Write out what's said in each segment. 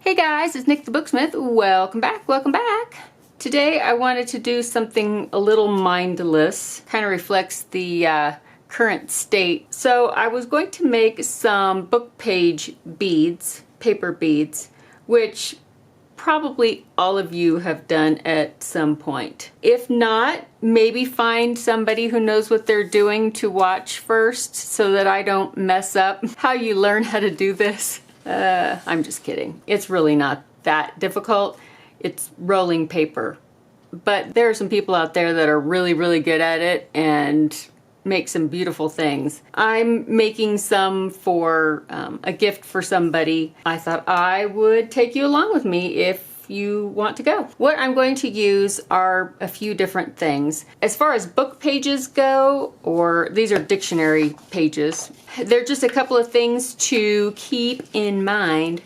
Hey guys, it's Nik the Booksmith. Welcome back, welcome back. Today I wanted to do something a little mindless, kind of reflects the current state. So I was going to make some book page beads, paper beads, which probably all of you have done at some point. If not, maybe find somebody who knows what they're doing to watch first so that I don't mess up how you learn how to do this. I'm just kidding. It's really not that difficult. It's rolling paper. But there are some people out there that are really, really good at it and make some beautiful things. I'm making some for a gift for somebody. I thought I would take you along with me if you want to go. What I'm going to use are a few different things. As far as book pages go, or these are dictionary pages, they're just a couple of things to keep in mind.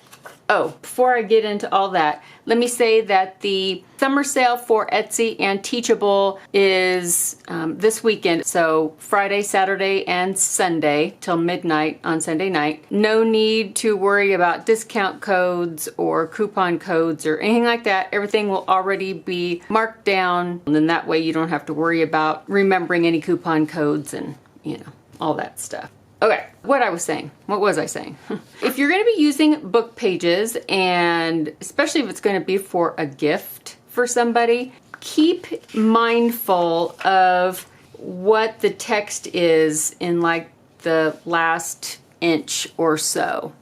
Oh, before I get into all that, let me say that the summer sale for Etsy and Teachable is this weekend. So Friday, Saturday, and Sunday till midnight on Sunday night. No need to worry about discount codes or coupon codes or anything like that. Everything will already be marked down. And then that way you don't have to worry about remembering any coupon codes and, you know, all that stuff. Okay, what was I saying? If you're going to be using book pages, and especially if it's going to be for a gift for somebody, keep mindful of what the text is in like the last inch or so.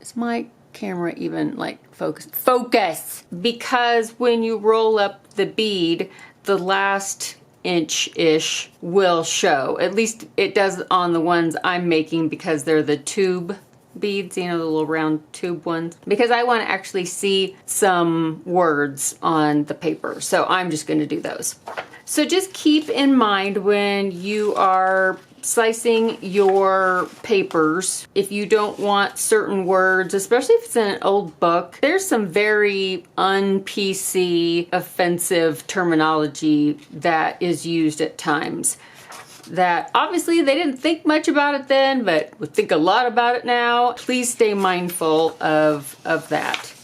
Is my camera even like focused? Focus! Because when you roll up the bead, the last inch-ish will show. At least it does on the ones I'm making because they're the tube beads, you know, the little round tube ones. Because I want to actually see some words on the paper. So I'm just going to do those. So just keep in mind when you are slicing your papers, if you don't want certain words, especially if it's in an old book, there's some very un-PC offensive terminology that is used at times that obviously they didn't think much about it then, but would think a lot about it now. Please stay mindful of that.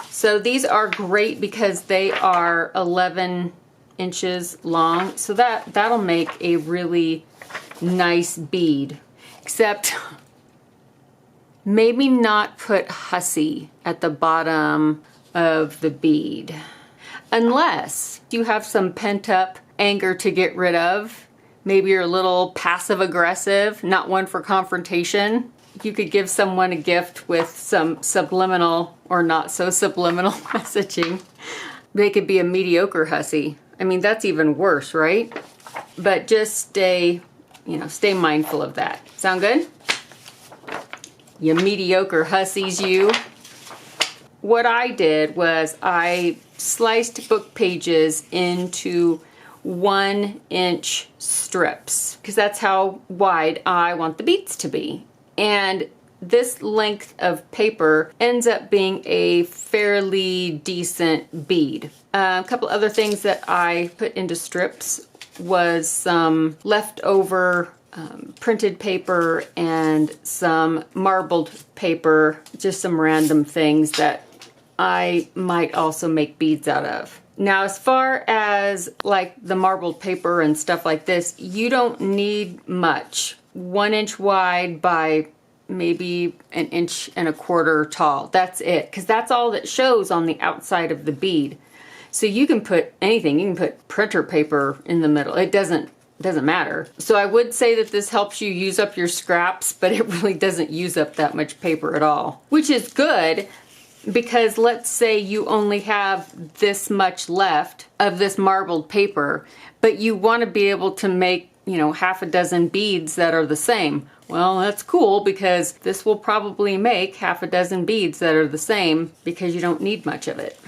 So these are great because they are 11 inches long, so that'll make a really nice bead. Except maybe not put hussy at the bottom of the bead unless you have some pent-up anger to get rid of. Maybe you're a little passive aggressive, not one for confrontation. You could give someone a gift with some subliminal or not so subliminal messaging. They could be a mediocre hussy. I mean, that's even worse, right? But just stay mindful of that. Sound good? You mediocre hussies, you. What I did was I sliced book pages into 1-inch strips because that's how wide I want the beads to be. And this length of paper ends up being a fairly decent bead. A couple other things that I put into strips was some leftover printed paper and some marbled paper, just some random things that I might also make beads out of. Now, as far as like the marbled paper and stuff like this, you don't need much. 1 inch wide by maybe 1.25 inches tall. That's it, because that's all that shows on the outside of the bead. So you can put anything. You can put printer paper in the middle. It doesn't matter. So I would say that this helps you use up your scraps, but it really doesn't use up that much paper at all, which is good because let's say you only have this much left of this marbled paper, but you want to be able to make, you know, 6 beads that are the same. Well, that's cool because this will probably make 6 beads that are the same because you don't need much of it.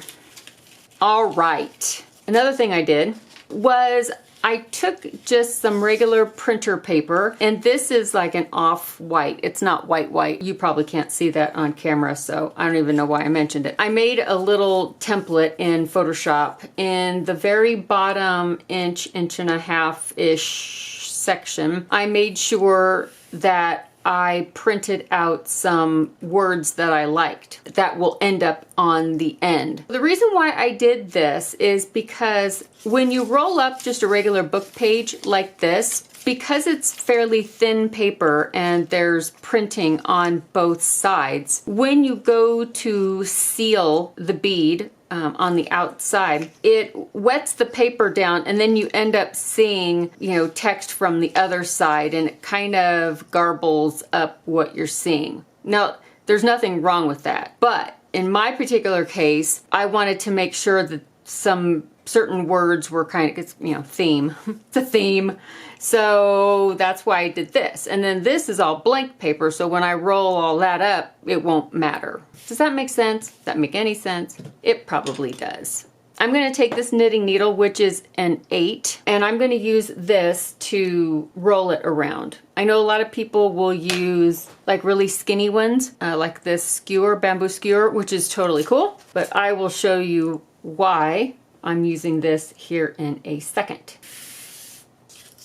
All right. Another thing I did was I took just some regular printer paper, and this is like an off-white. It's not white. You probably can't see that on camera, so I don't even know why I mentioned it. I made a little template in Photoshop. In the very bottom 1.5-ish section, I made sure that I printed out some words that I liked that will end up on the end. The reason why I did this is because when you roll up just a regular book page like this, because it's fairly thin paper and there's printing on both sides, when you go to seal the bead on the outside, it wets the paper down and then you end up seeing, text from the other side, and it kind of garbles up what you're seeing. Now, there's nothing wrong with that, but in my particular case, I wanted to make sure that some certain words were kind of, theme. It's a theme. So that's why I did this. And then this is all blank paper, so when I roll all that up, it won't matter. Does that make sense? Does that make any sense? It probably does. I'm going to take this knitting needle, which is an 8, and I'm going to use this to roll it around. I know a lot of people will use like really skinny ones, like this skewer, bamboo skewer, which is totally cool, but I will show you why I'm using this here in a second.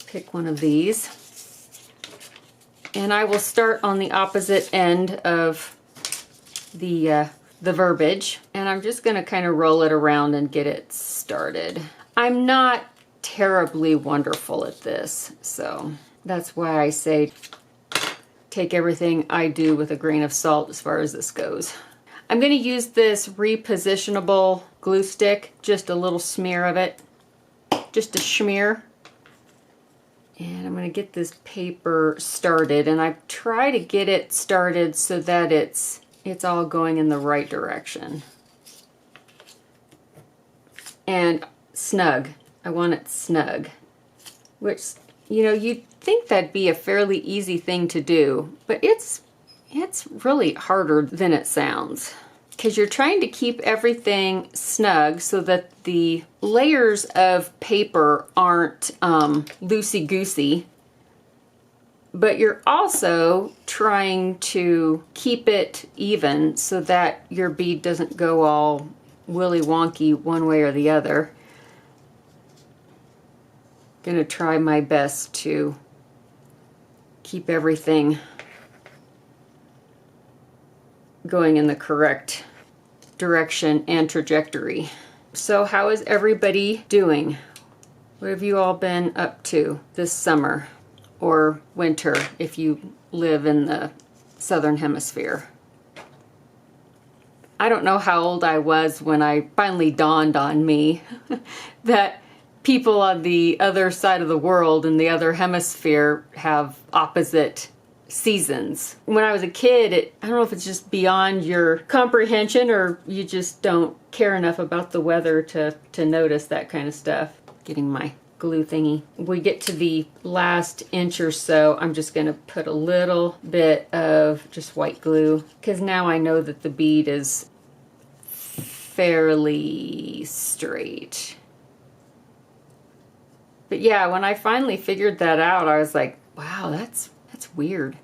Pick one of these, and I will start on the opposite end of the verbiage, and I'm just going to kind of roll it around and get it started. I'm not terribly wonderful at this, so that's why I say take everything I do with a grain of salt as far as this goes. I'm going to use this repositionable glue stick, just a little smear of it, just a smear. And I'm going to get this paper started, and I try to get it started so that it's all going in the right direction. And snug. I want it snug. Which, you'd think that'd be a fairly easy thing to do, but it's really harder than it sounds. Because you're trying to keep everything snug so that the layers of paper aren't loosey-goosey, but you're also trying to keep it even so that your bead doesn't go all willy-wonky one way or the other. I'm gonna try my best to keep everything going in the correct direction and trajectory. So how is everybody doing? What have you all been up to this summer or winter if you live in the southern hemisphere? I don't know how old I was when I finally dawned on me that people on the other side of the world in the other hemisphere have opposite seasons. When I was a kid, I don't know if it's just beyond your comprehension or you just don't care enough about the weather to notice that kind of stuff. Getting my glue thingy. We get to the last inch or so, I'm just going to put a little bit of just white glue, because now I know that the bead is fairly straight. But yeah, when I finally figured that out, I was like, wow, that's weird.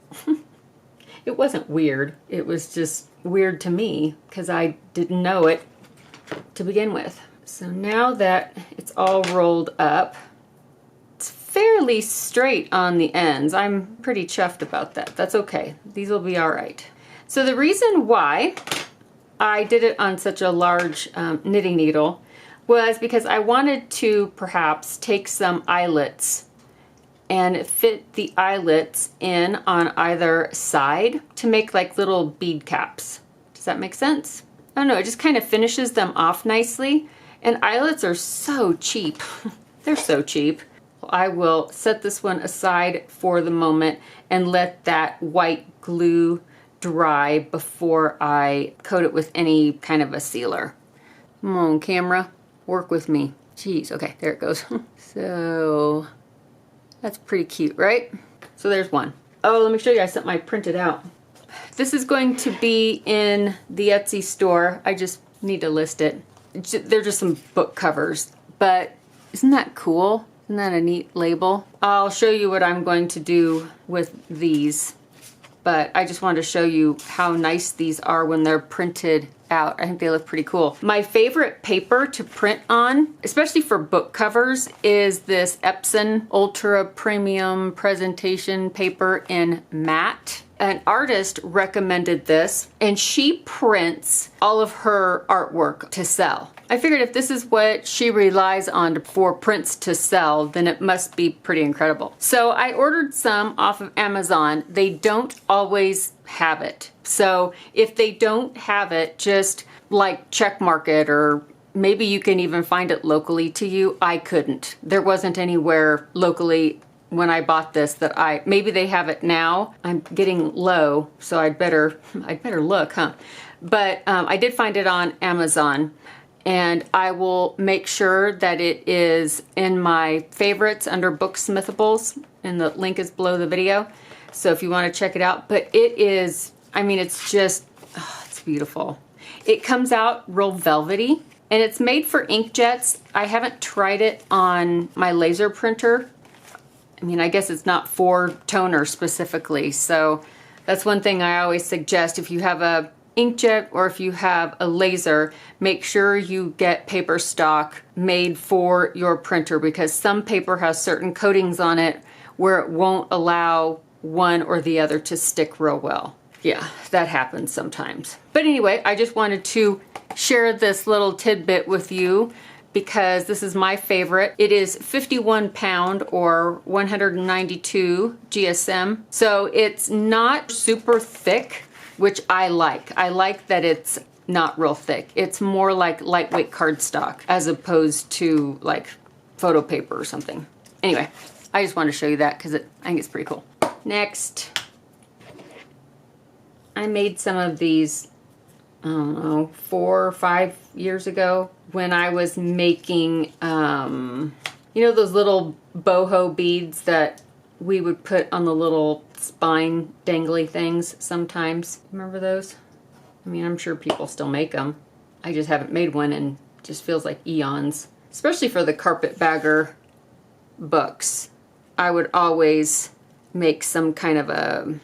It wasn't weird. It was just weird to me because I didn't know it to begin with. So now that it's all rolled up, it's fairly straight on the ends. I'm pretty chuffed about that. That's okay. These will be all right. So the reason why I did it on such a large knitting needle was because I wanted to perhaps take some eyelets and fit the eyelets in on either side to make like little bead caps. Does that make sense? I don't know, it just kind of finishes them off nicely. And eyelets are so cheap. They're so cheap. I will set this one aside for the moment and let that white glue dry before I coat it with any kind of a sealer. Come on, camera, work with me. Jeez, okay, there it goes. So that's pretty cute, right? So there's one. Oh, let me show you, I sent my printed out. This is going to be in the Etsy store. I just need to list it. They're just some book covers, but isn't that cool? Isn't that a neat label? I'll show you what I'm going to do with these, but I just wanted to show you how nice these are when they're printed out. I think they look pretty cool. My favorite paper to print on, especially for book covers, is this Epson Ultra Premium Presentation paper in matte. an artist recommended this, and she prints all of her artwork to sell. I figured if this is what she relies on for prints to sell, then it must be pretty incredible. So I ordered some off of Amazon. They don't always have it. So if they don't have it, just like check mark it, or maybe you can even find it locally to you. I couldn't. There wasn't anywhere locally when I bought this that maybe they have it now. I'm getting low, so I'd better look, huh? But I did find it on Amazon, and I will make sure that it is in my favorites under Booksmithables, and the link is below the video. So if you want to check it out, but it is, I mean, it's just, oh, it's beautiful. It comes out real velvety, and it's made for inkjets. I haven't tried it on my laser printer. I mean, I guess it's not for toner specifically, so that's one thing I always suggest. If you have a inkjet or if you have a laser, make sure you get paper stock made for your printer, because some paper has certain coatings on it where it won't allow one or the other to stick real well. Yeah, that happens sometimes. But anyway, I just wanted to share this little tidbit with you, because this is my favorite. It is 51 pound or 192 GSM. So it's not super thick, which I like. I like that it's not real thick. It's more like lightweight cardstock as opposed to like photo paper or something. Anyway, I just wanted to show you that because I think it's pretty cool. Next, I made some of these, I don't know, 4 or 5 years ago when I was making, you know, those little boho beads that we would put on the little spine dangly things sometimes. Remember those? I mean, I'm sure people still make them. I just haven't made one, and it just feels like eons. Especially for the carpetbagger books. I would always make some kind of a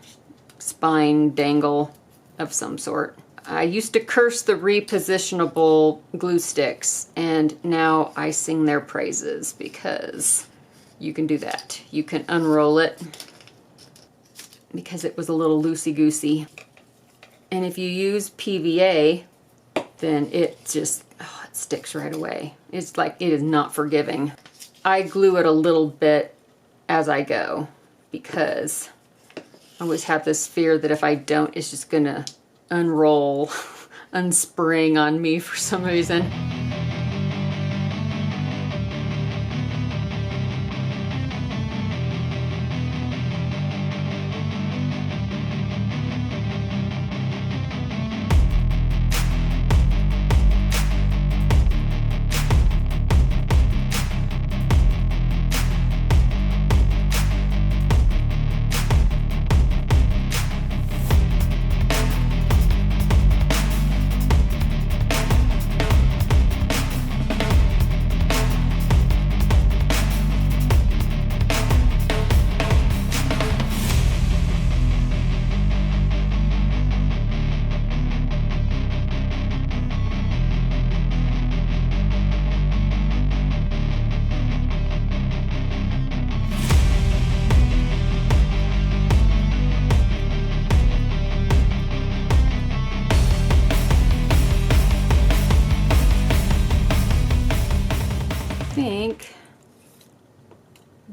spine dangle of some sort. I used to curse the repositionable glue sticks, and now I sing their praises because you can do that. You can unroll it because it was a little loosey-goosey. And if you use PVA, then it just, oh, it sticks right away. It's like, it is not forgiving. I glue it a little bit as I go because I always have this fear that if I don't, it's just gonna unroll, unspring on me for some reason.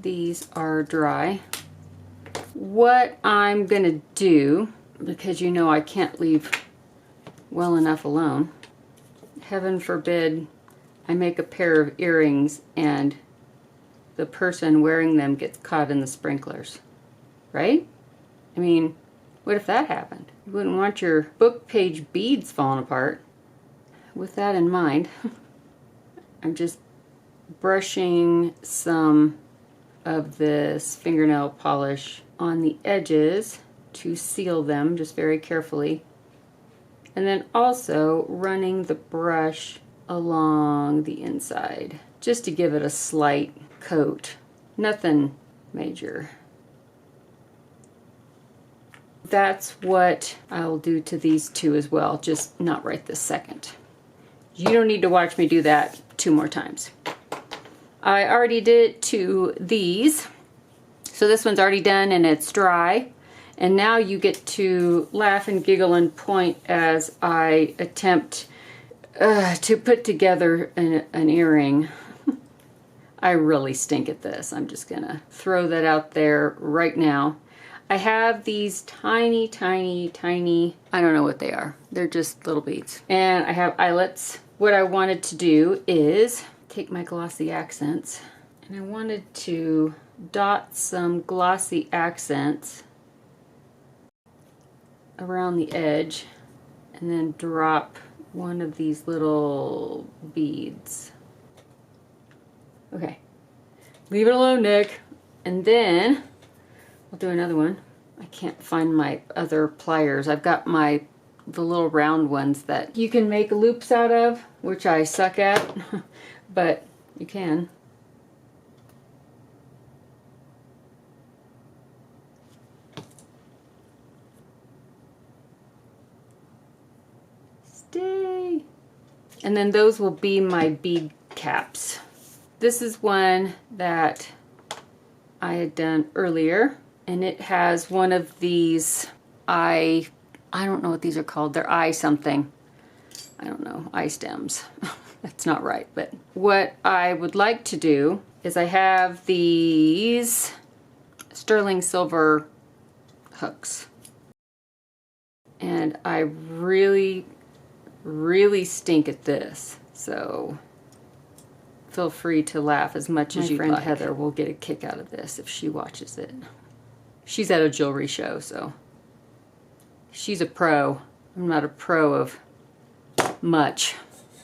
These are dry. What I'm gonna do, because you know I can't leave well enough alone, heaven forbid I make a pair of earrings and the person wearing them gets caught in the sprinklers, right? I mean, what if that happened? You wouldn't want your book page beads falling apart. With that in mind, I'm just brushing some of this fingernail polish on the edges to seal them just very carefully, and then also running the brush along the inside just to give it a slight coat. Nothing major. That's what I'll do to these two as well, just not right this second. You don't need to watch me do that 2 more times. I already did it to these. So this one's already done and it's dry. And now you get to laugh and giggle and point as I attempt to put together an earring. I really stink at this. I'm just gonna throw that out there right now. I have these tiny, I don't know what they are. They're just little beads. And I have eyelets. What I wanted to do is take my glossy accents, and I wanted to dot some glossy accents around the edge and then drop one of these little beads. Okay, leave it alone, Nick. And then I'll do another one. I can't find my other pliers. I've got the little round ones that you can make loops out of, which I suck at, but you can. Stay. And then those will be my bead caps. This is one that I had done earlier, and it has one of these I don't know what these are called. They're eye something. I don't know, eye stems. That's not right, but what I would like to do is I have these sterling silver hooks, and I really stink at this, so feel free to laugh as much as you like. My friend Heather will get a kick out of this if she watches it. She's at a jewelry show, so she's a pro. I'm not a pro of much.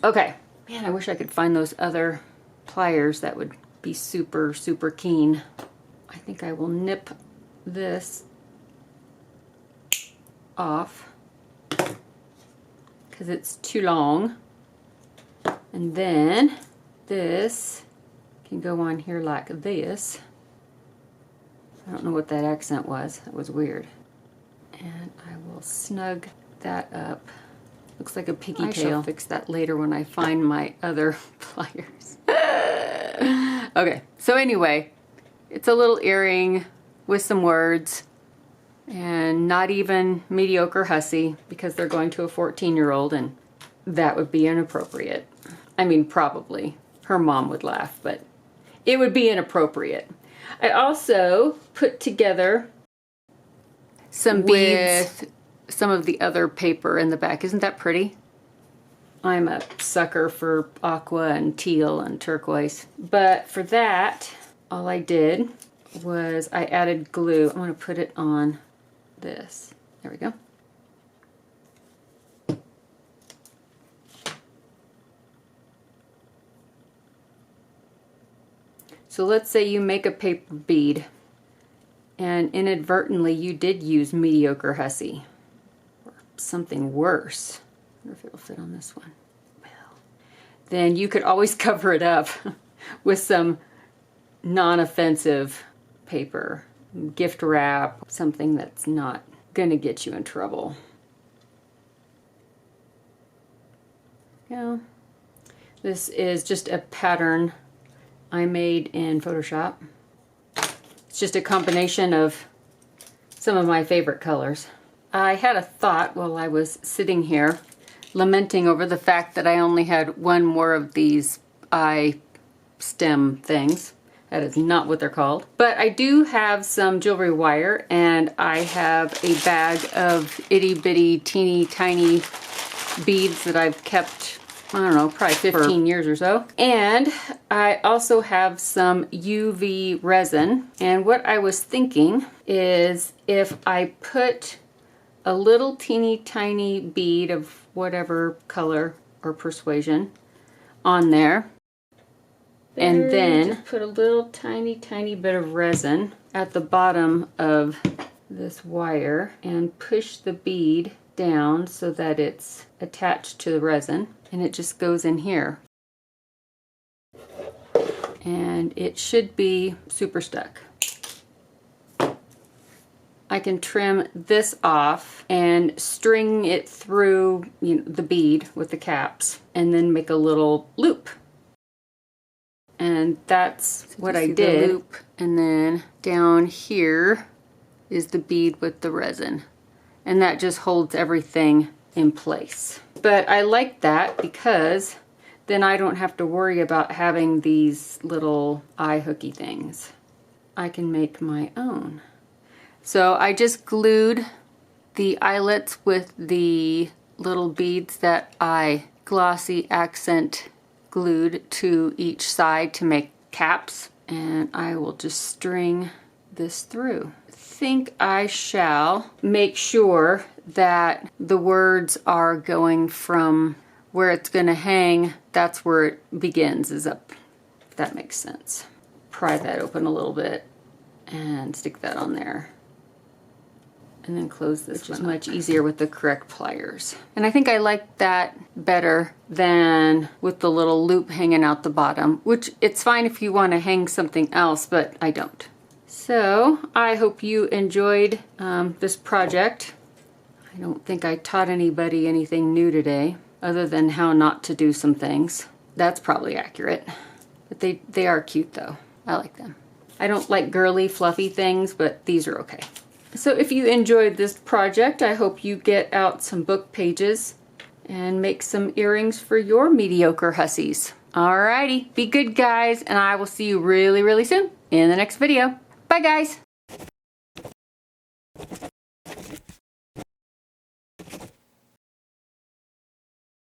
Okay. Man, I wish I could find those other pliers. That would be super keen. I think I will nip this off because it's too long. And then this can go on here like this. I don't know what that accent was. That was weird. And I will snug that up. Looks like a piggy tail. I shall fix that later when I find my other pliers. Okay, so anyway, it's a little earring with some words, and not even mediocre hussy, because they're going to a 14-year-old, and that would be inappropriate. I mean, probably. Her mom would laugh, but it would be inappropriate. I also put together some beads with some of the other paper in the back. Isn't that pretty? I'm a sucker for aqua and teal and turquoise. But for that, all I did was I added glue. I'm going to put it on this. There we go. So let's say you make a paper bead and inadvertently you did use mediocre hussy or something worse. I wonder if it'll fit on this one. Well, then you could always cover it up with some non-offensive paper, gift wrap, something that's not going to get you in trouble. Yeah. This is just a pattern I made in Photoshop. It's just a combination of some of my favorite colors. I had a thought while I was sitting here lamenting over the fact that I only had one more of these eye stem things. That is not what they're called. But I do have some jewelry wire, and I have a bag of itty bitty teeny tiny beads that I've kept, I don't know, probably 15 years or so. And I also have some UV resin. And what I was thinking is if I put a little teeny tiny bead of whatever color or persuasion on there, and then just put a little tiny bit of resin at the bottom of this wire and push the bead down so that it's attached to the resin, and it just goes in here. And it should be super stuck. I can trim this off and string it through, you know, the bead with the caps, and then make a little loop. And that's what I did. Loop. And then down here is the bead with the resin. And that just holds everything in place. But I like that because then I don't have to worry about having these little eye hooky things. I can make my own. So I just glued the eyelets with the little beads that I glossy accent glued to each side to make caps. And I will just string this through. I think I shall make sure that the words are going from where it's going to hang, that's where it begins, is up, if that makes sense. Pry that open a little bit and stick that on there. And then close this, which is much easier with the correct pliers. And I think I like that better than with the little loop hanging out the bottom, which it's fine if you want to hang something else, but I don't. So I hope you enjoyed this project. I don't think I taught anybody anything new today, other than how not to do some things. That's probably accurate. But they are cute though. I like them. I don't like girly, fluffy things, but these are okay. So if you enjoyed this project, I hope you get out some book pages and make some earrings for your mediocre hussies. Alrighty, be good guys, and I will see you really, really soon in the next video. Bye guys!